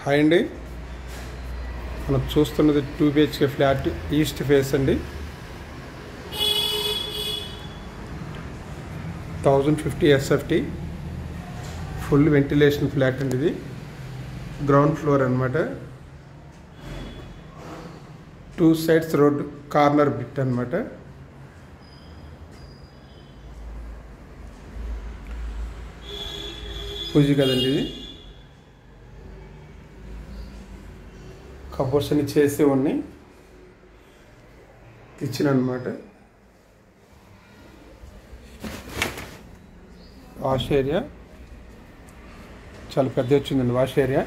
Hi అండి, మనం చూస్తున్నది 2 BHK ఫ్లాట్ ఈస్ట్ ఫేస్ అండి. 1050 SFT ఫుల్ వెంటిలేషన్ ఫ్లాట్ అండి. ఇది గ్రౌండ్ ఫ్లోర్ అన్నమాట. 2 సైడ్స్ రోడ్ కార్నర్ బిట్ అన్నమాట. పూజ కదండి ఇది. కబోర్డ్స్ అన్ని చేసి ఉన్నాయి. కిచెన్ అన్నమాట. వాష్ ఏరియా చాలా పెద్ద వచ్చిందండి. వాష్ ఏరియా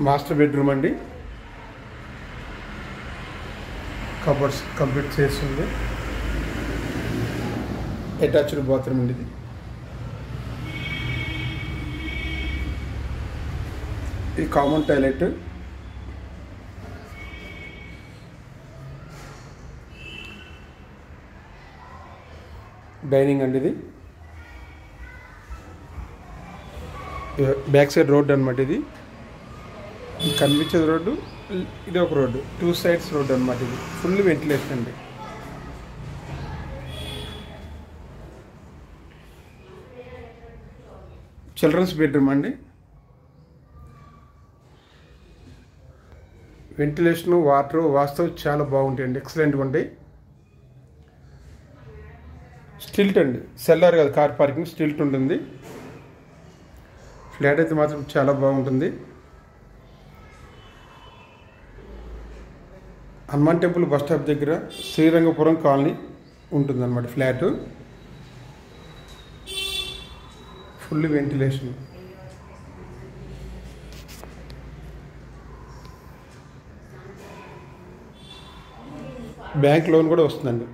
మాస్టర్ బెడ్రూమ్ అండి. కబోర్డ్స్ కంప్లీట్ చేస్తుంది. అటాచ్డ్ బాత్రూమ్ అండి. ఇది ఈ కామన్ టాయిలెట్, డైనింగ్ అండి. ఇది బ్యాక్ సైడ్ రోడ్ అనమాట. ఇది కనిపించేది రోడ్డు, ఇది ఒక రోడ్డు, 2 సైడ్స్ రోడ్ అనమాట. ఇది ఫుల్ వెంటిలేషన్ అండి. చిల్డ్రన్స్ బెడ్రూమ్ అండి. వెంటిలేషన్, వాటర్, వాస్తవం చాలా బాగుంటాయండి. ఎక్సలెంట్గా ఉంటాయి. స్టిల్ట్ అండి, సెల్లార్ కాదు, కార్ పార్కింగ్ స్టిల్ట్ ఉంటుంది. ఫ్లాట్ అయితే మాత్రం చాలా బాగుంటుంది. హనుమాన్ టెంపుల్ బస్ స్టాప్ దగ్గర శ్రీరంగపురం కాలనీ ఉంటుందన్నమాట flat. Full ventilation. Bank loan కూడా వస్తుందండి.